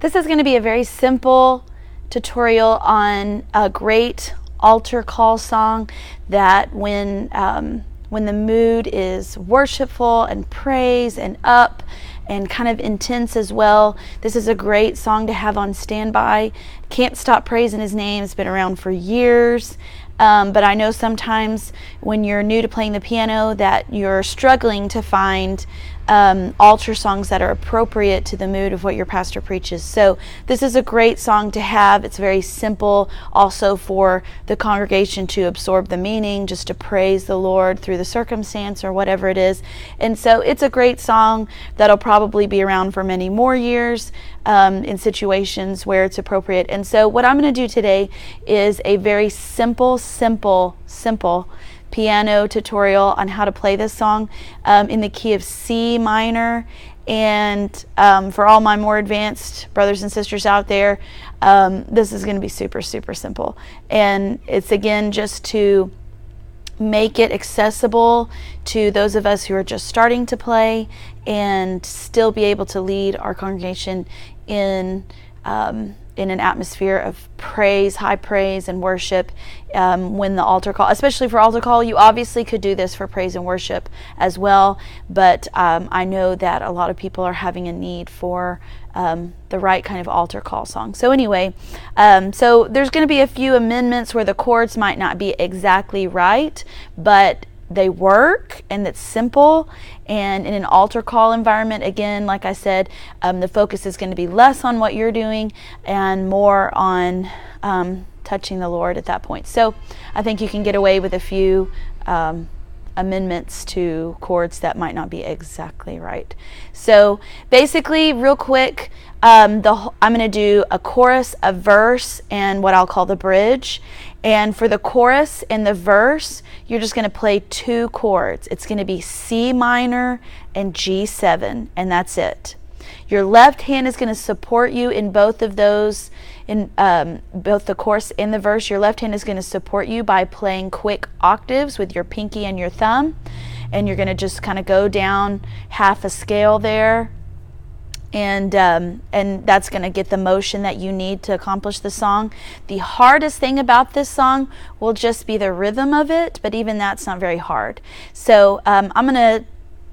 This is going to be a very simple tutorial on a great altar call song that when the mood is worshipful and praise and up and kind of intense as well, this is a great song to have on standby. Can't Stop Praising His Name. It's been around for years. But I know sometimes when you're new to playing the piano that you're struggling to find altar songs that are appropriate to the mood of what your pastor preaches. So this is a great song to have. It's very simple also for the congregation to absorb the meaning, just to praise the Lord through the circumstance or whatever it is. And so it's a great song that'll probably be around for many more years in situations where it's appropriate. And so what I'm going to do today is a very simple piano tutorial on how to play this song in the key of C minor. And for all my more advanced brothers and sisters out there, this is going to be super simple. And it's again just to make it accessible to those of us who are just starting to play and still be able to lead our congregation in an atmosphere of praise, high praise and worship when the altar call, especially for altar call. You obviously could do this for praise and worship as well, but I know that a lot of people are having a need for the right kind of altar call song. So anyway, so there's going to be a few amendments where the chords might not be exactly right, but they work and it's simple. And in an altar call environment, again, like I said, the focus is going to be less on what you're doing and more on touching the Lord at that point. So I think you can get away with a few amendments to chords that might not be exactly right. So basically, real quick, I'm going to do a chorus, a verse, and what I'll call the bridge. And for the chorus and the verse, you're just going to play two chords. It's going to be C minor and G7, and that's it. Your left hand is going to support you in both of those, in both the chorus and the verse. Your left hand is going to support you by playing quick octaves with your pinky and your thumb. And you're going to just kind of go down half a scale there. And that's going to get the motion that you need to accomplish the song. The hardest thing about this song will just be the rhythm of it, but even that's not very hard. So I'm going to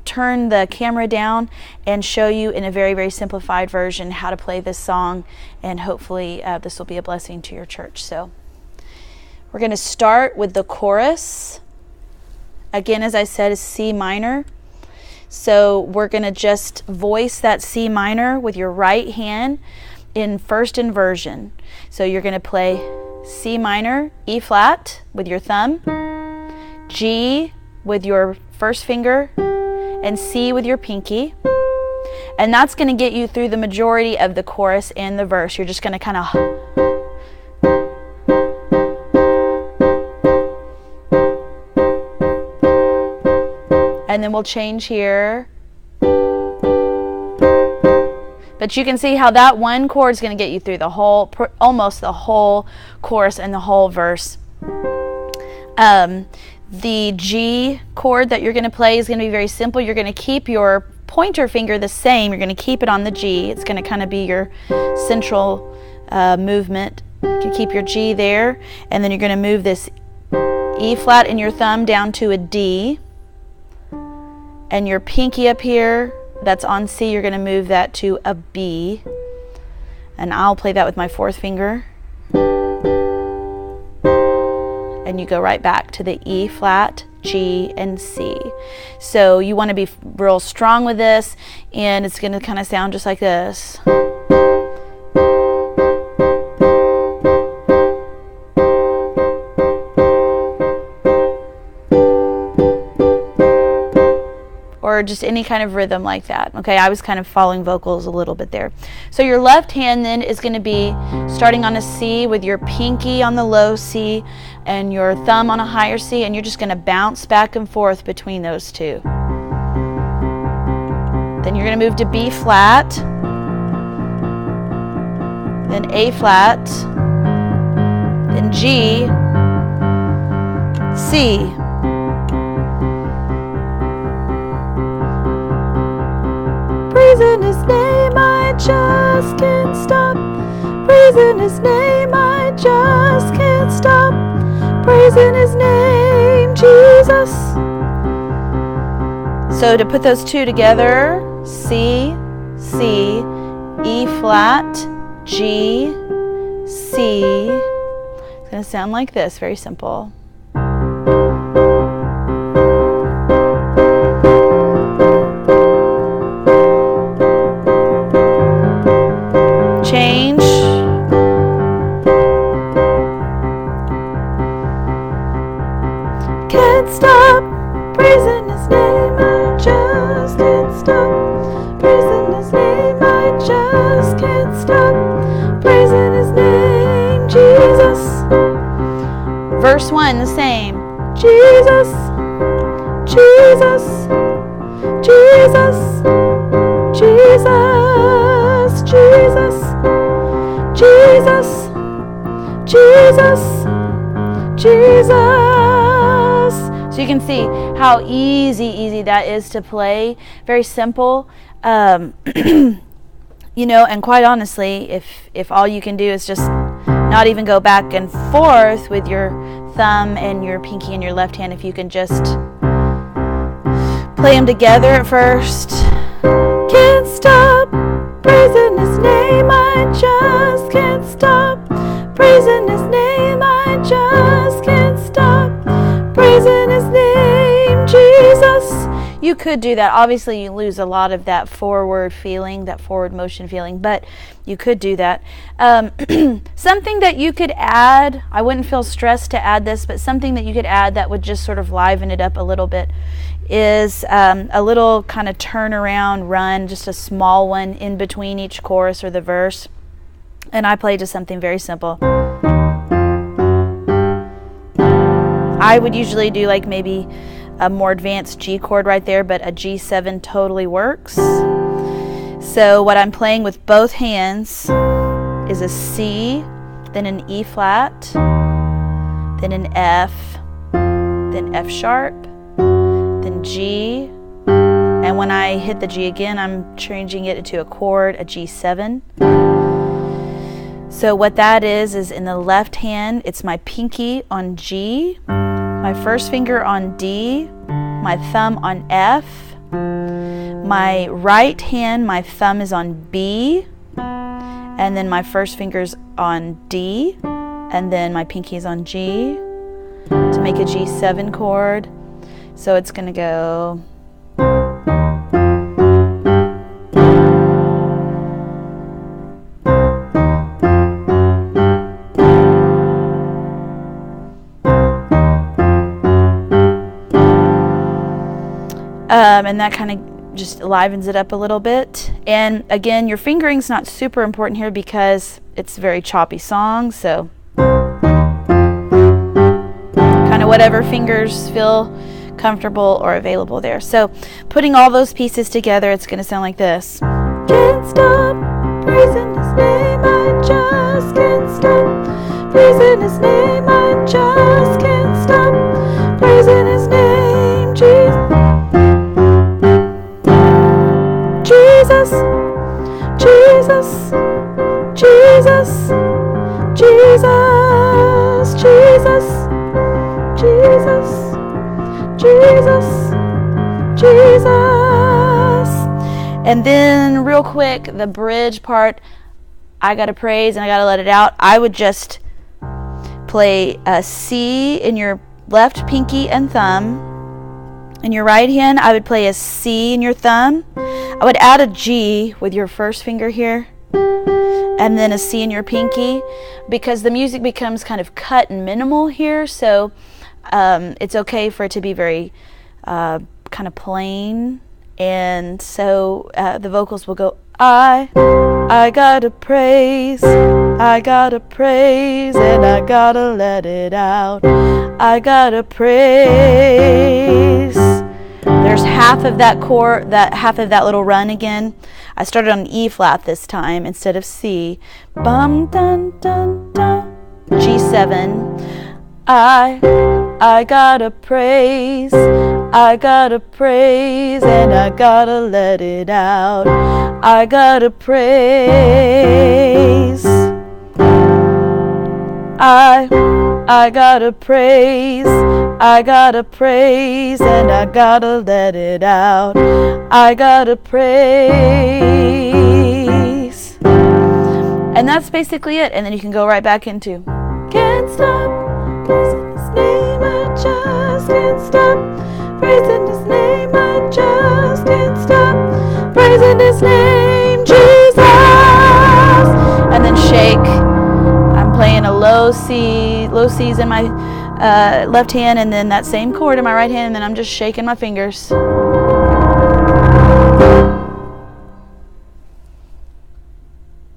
turn the camera down and show you in a very simplified version how to play this song, and hopefully this will be a blessing to your church. So we're going to start with the chorus. Again, as I said, is C minor. So we're going to just voice that C minor with your right hand in first inversion. So you're going to play C minor, E flat with your thumb, G with your first finger, and C with your pinky. And that's going to get you through the majority of the chorus and the verse. You're just going to kind of... And then we'll change here. But you can see how that one chord is going to get you through the whole, almost the whole chorus and the whole verse. The G chord that you're going to play is going to be very simple. You're going to keep your pointer finger the same. You're going to keep it on the G. It's going to kind of be your central movement. You can keep your G there, and then you're going to move this E flat and your thumb down to a D. And your pinky up here, that's on C, you're going to move that to a B. And I'll play that with my fourth finger. And you go right back to the E flat, G, and C. So you want to be real strong with this, and it's going to kind of sound just like this. Or just any kind of rhythm like that. Okay, I was kind of following vocals a little bit there. So your left hand then is going to be starting on a C with your pinky on the low C and your thumb on a higher C, and you're just going to bounce back and forth between those two. Then you're going to move to B flat, then A flat, then G, C. Praising His name, I I just can't stop praising His name. I just can't stop praising His name, Jesus. So to put those two together, C, C, E flat, G, C. It's going to sound like this, very simple. Change. Can't stop praising His name. I just can't stop praising His name. I just can't stop praising His name, Jesus. Verse 1, the same. Jesus, Jesus, Jesus, Jesus, Jesus, Jesus, Jesus, Jesus. So you can see how easy that is to play. Very simple. You know, and quite honestly, if all you can do is just not even go back and forth with your thumb and your pinky and your left hand, if you can just play them together at first. Can't stop praising His name. I just can't stop praising His name. I just can't stop praising His name, Jesus. You could do that. Obviously, you lose a lot of that forward feeling, that forward motion feeling, but you could do that. Something that you could add, I wouldn't feel stressed to add this, but something that you could add that would just sort of liven it up a little bit is a little kind of turnaround run, just a small one in between each chorus or the verse. And I play just something very simple. I would usually do like maybe a more advanced G chord right there, but a G7 totally works. So what I'm playing with both hands is a C, then an E flat, then an F, then F sharp, then G, and when I hit the G again, I'm changing it into a chord, a G7. So what that is in the left hand, it's my pinky on G, my first finger on D, my thumb on F, my right hand, my thumb is on B, and then my first finger's on D, and then my pinky is on G to make a G7 chord. So it's going to go. And that kind of just livens it up a little bit. And again, your fingering's not super important here because it's a very choppy song, so kind of whatever fingers feel comfortable or available there. So putting all those pieces together, it's going to sound like this. Can't stop praising His name. I just can't stop praising His name. I just can't stop praising His name, Jesus. Jesus, Jesus, Jesus, Jesus, Jesus, Jesus, Jesus, Jesus. And then real quick, the bridge part, I gotta praise and I gotta let it out. I would just play a C in your left pinky and thumb. In your right hand, I would play a C in your thumb. I would add a G with your first finger here, and then a C in your pinky, because the music becomes kind of cut and minimal here, so it's okay for it to be very kind of plain. And so the vocals will go, I gotta praise, and I gotta let it out. I gotta praise. There's half of that chord, half of that little run again. I started on E flat this time instead of C. Bum dun dun dun. G7. I gotta praise. I gotta praise and I gotta let it out. I gotta praise. I gotta praise. I gotta praise and I gotta let it out. I gotta praise. And that's basically it. And then you can go right back into can't stop praising His name, I just can't stop praising His name, I just can't stop praising His name, Jesus. And then shake. I'm playing a low C's in my left hand, and then that same chord in my right hand, and then I'm just shaking my fingers.